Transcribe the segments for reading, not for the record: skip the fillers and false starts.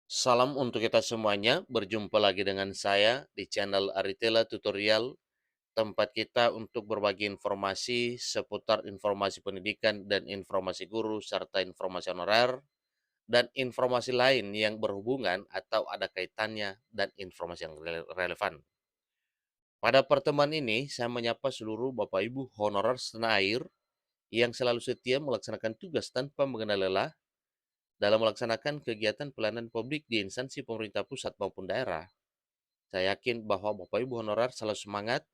Salam untuk kita semuanya, berjumpa lagi dengan saya di channel Aritela Tutorial, tempat kita untuk berbagi informasi seputar informasi pendidikan dan informasi guru, serta informasi honorer, dan informasi lain yang berhubungan atau ada kaitannya dan informasi yang relevan. Pada pertemuan ini, saya menyapa seluruh Bapak Ibu honorer setanah air yang selalu setia melaksanakan tugas tanpa mengenal lelah dalam melaksanakan kegiatan pelayanan publik di instansi pemerintah pusat maupun daerah. Saya yakin bahwa Bapak Ibu honorer selalu semangat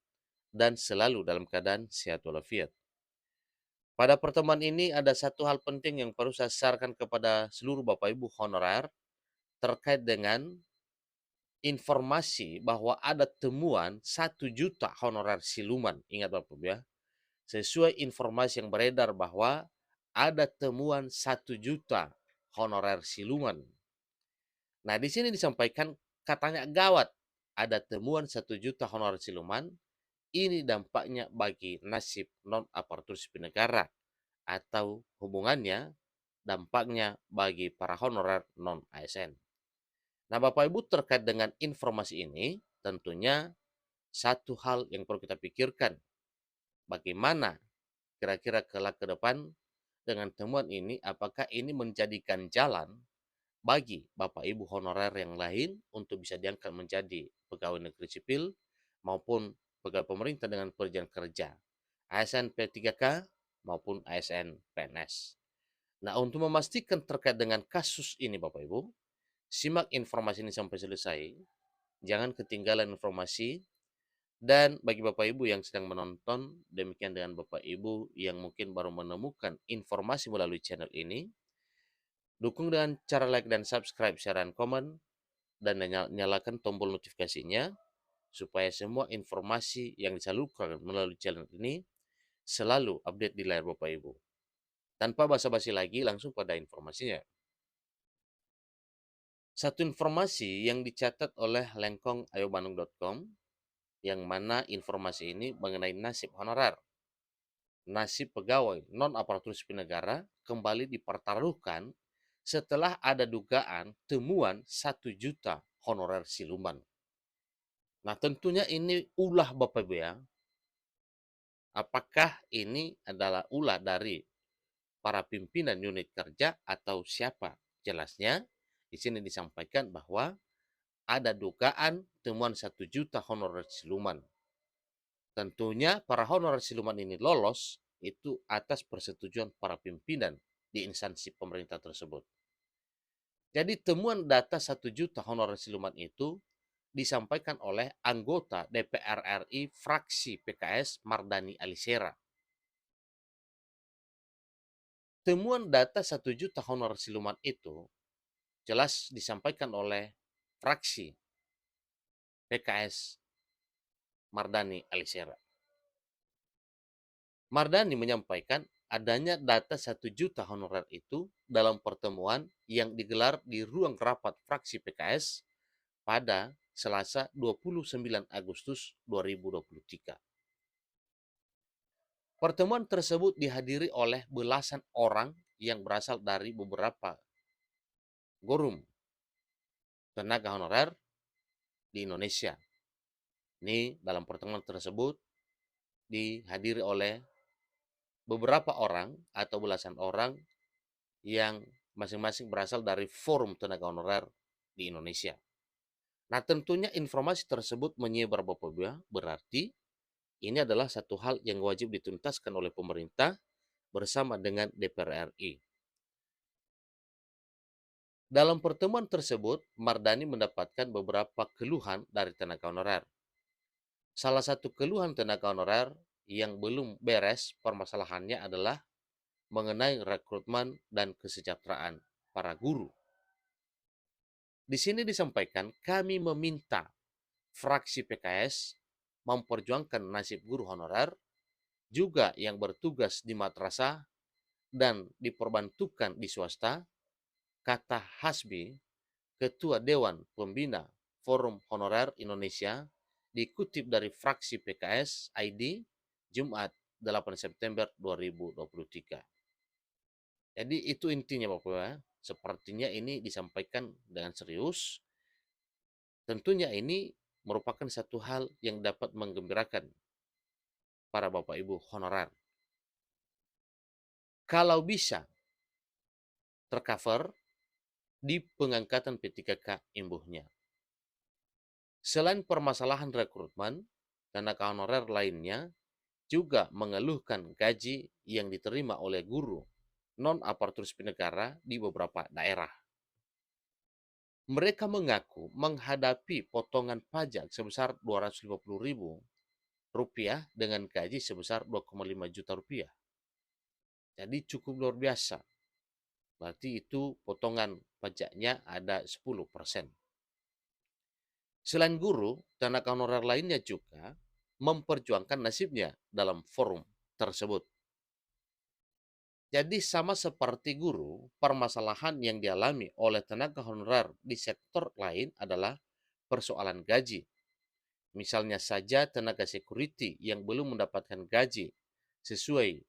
dan selalu dalam keadaan sehat walafiat. Pada pertemuan ini ada satu hal penting yang perlu saya sarankan kepada seluruh Bapak Ibu honorer terkait dengan informasi bahwa ada temuan 1 juta honorer siluman. Ingat Bapak Ibu ya, sesuai informasi yang beredar bahwa ada temuan 1 juta honorer siluman. Nah, di sini disampaikan katanya gawat, ada temuan 1 juta honorer siluman. Ini dampaknya bagi nasib non-aparatur sipil negara atau hubungannya dampaknya bagi para honorer non-ASN. Nah, Bapak Ibu terkait dengan informasi ini, tentunya satu hal yang perlu kita pikirkan, bagaimana kira-kira kelak ke depan dengan temuan ini, apakah ini menjadikan jalan bagi Bapak Ibu honorer yang lain untuk bisa diangkat menjadi pegawai negeri sipil maupun pegawai pemerintah dengan perjanjian kerja, ASN P3K maupun ASN PNS. Nah, untuk memastikan terkait dengan kasus ini Bapak Ibu, simak informasi ini sampai selesai. Jangan ketinggalan informasi. Dan bagi Bapak Ibu yang sedang menonton, demikian dengan Bapak Ibu yang mungkin baru menemukan informasi melalui channel ini, dukung dengan cara like dan subscribe, share, dan komen, dan nyalakan tombol notifikasinya supaya semua informasi yang disalurkan melalui channel ini selalu update di layar Bapak Ibu. Tanpa basa-basi lagi, langsung pada informasinya. Satu informasi yang dicatat oleh lengkongayobanung.com, yang mana informasi ini mengenai nasib honorer. Nasib pegawai non-aparatur sipil negara kembali dipertaruhkan setelah ada dugaan temuan 1 juta honorer siluman. Nah, tentunya ini ulah Bapak Ibu ya. Apakah ini adalah ulah dari para pimpinan unit kerja atau siapa? Jelasnya di sini disampaikan bahwa ada dugaan temuan 1 juta honorer siluman. Tentunya para honorer siluman ini lolos itu atas persetujuan para pimpinan di instansi pemerintah tersebut. Jadi temuan data 1 juta honorer siluman itu disampaikan oleh anggota DPR RI fraksi PKS Mardani Alisera. Temuan data 1 juta honorer siluman itu jelas disampaikan oleh fraksi PKS Mardani Alisera. Mardani menyampaikan adanya data 1 juta honorer itu dalam pertemuan yang digelar di ruang rapat fraksi PKS pada Selasa 29 Agustus 2023. Pertemuan tersebut dihadiri oleh belasan orang yang berasal dari beberapa forum tenaga honorer di Indonesia. Ini dalam pertemuan tersebut dihadiri oleh beberapa orang atau belasan orang yang masing-masing berasal dari forum tenaga honorer di Indonesia. Nah, tentunya informasi tersebut menyebar Bapak Ibu, berarti ini adalah satu hal yang wajib dituntaskan oleh pemerintah bersama dengan DPR RI. Dalam pertemuan tersebut, Mardani mendapatkan beberapa keluhan dari tenaga honorer. Salah satu keluhan tenaga honorer yang belum beres permasalahannya adalah mengenai rekrutmen dan kesejahteraan para guru. Di sini disampaikan kami meminta fraksi PKS memperjuangkan nasib guru honorer juga yang bertugas di madrasah dan diperbantukan di swasta, kata Hasbi, Ketua Dewan Pembina Forum Honorer Indonesia, dikutip dari fraksi PKS ID Jumat 8 September 2023. Jadi itu intinya Bapak ya. sepertinya ini disampaikan dengan serius. Tentunya ini merupakan satu hal yang dapat menggembirakan para Bapak Ibu honorer. Kalau bisa tercover di pengangkatan P3K imbuhnya. Selain permasalahan rekrutmen, tenaga honorer lainnya juga mengeluhkan gaji yang diterima oleh guru non-aparatur sipil negara di beberapa daerah. Mereka mengaku menghadapi potongan pajak sebesar Rp250.000 dengan gaji sebesar Rp2,5 juta. Jadi cukup luar biasa. Berarti itu potongan pajaknya ada 10%. Selain guru, tenaga honorer lainnya juga memperjuangkan nasibnya dalam forum tersebut. Jadi sama seperti guru, permasalahan yang dialami oleh tenaga honorer di sektor lain adalah persoalan gaji. Misalnya saja tenaga security yang belum mendapatkan gaji sesuai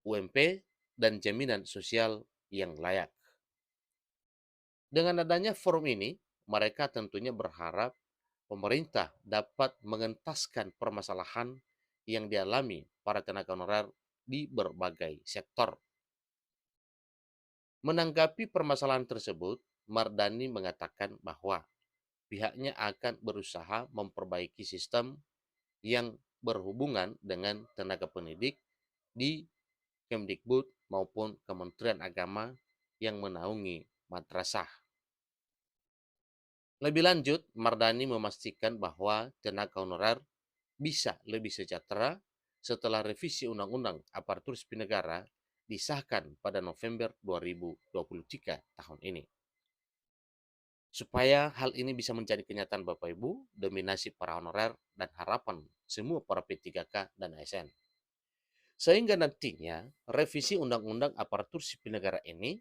UMP dan jaminan sosial yang layak. Dengan adanya forum ini, mereka tentunya berharap pemerintah dapat mengentaskan permasalahan yang dialami para tenaga honorer di berbagai sektor. Menanggapi permasalahan tersebut, Mardani mengatakan bahwa pihaknya akan berusaha memperbaiki sistem yang berhubungan dengan tenaga pendidik di Kemdikbud maupun Kementerian Agama yang menaungi madrasah. Lebih lanjut, Mardani memastikan bahwa tenaga honorer bisa lebih sejahtera setelah revisi Undang-Undang Aparatur Sipil Negara disahkan pada November 2023 tahun ini. Supaya hal ini bisa menjadi kenyataan Bapak Ibu demi nasib para honorer dan harapan semua para P3K dan ASN. Sehingga nantinya revisi Undang-Undang Aparatur Sipil Negara ini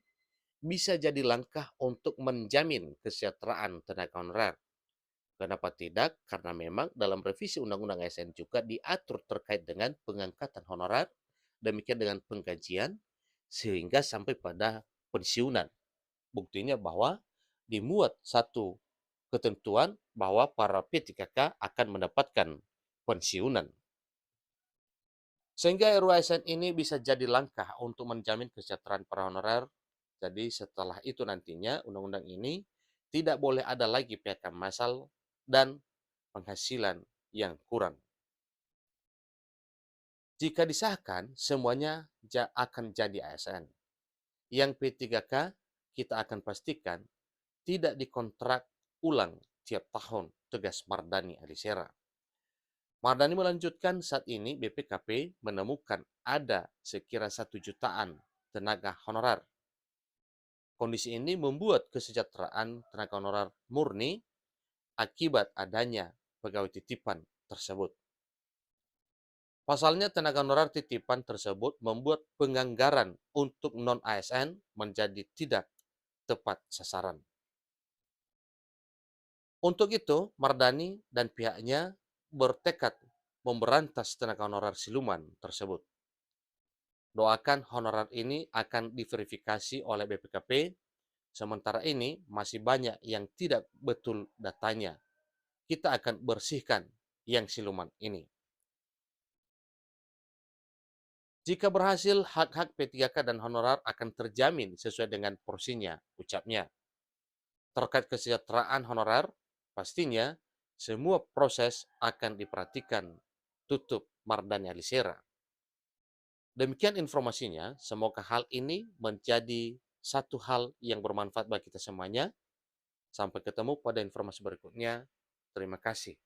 bisa jadi langkah untuk menjamin kesejahteraan tenaga honorer. Kenapa tidak? Karena memang dalam revisi Undang-Undang ASN juga diatur terkait dengan pengangkatan honorer, demikian dengan penggajian, sehingga sampai pada pensiunan. Buktinya bahwa dimuat satu ketentuan bahwa para P3K akan mendapatkan pensiunan. Sehingga RUU ASN ini bisa jadi langkah untuk menjamin kesejahteraan para honorer. Jadi setelah itu nantinya undang-undang ini tidak boleh ada lagi PHK massal dan penghasilan yang kurang. Jika disahkan, semuanya akan jadi ASN. Yang P3K kita akan pastikan tidak dikontrak ulang tiap tahun, tegas Mardani Alisera. Mardani melanjutkan saat ini BPKP menemukan ada sekira 1 jutaan tenaga honorer. Kondisi ini membuat kesejahteraan tenaga honorer murni akibat adanya pegawai titipan tersebut. Pasalnya tenaga honorer titipan tersebut membuat penganggaran untuk non-ASN menjadi tidak tepat sasaran. Untuk itu, Mardani dan pihaknya bertekad memberantas tenaga honorer siluman tersebut. Doakan honorer ini akan diverifikasi oleh BPKP, sementara ini masih banyak yang tidak betul datanya. Kita akan bersihkan yang siluman ini. Jika berhasil, hak-hak P3K dan honorer akan terjamin sesuai dengan porsinya, ucapnya. Terkait kesejahteraan honorer, pastinya semua proses akan diperhatikan, tutup Mardani Alisera. Demikian informasinya, semoga hal ini menjadi satu hal yang bermanfaat bagi kita semuanya. Sampai ketemu pada informasi berikutnya. Terima kasih.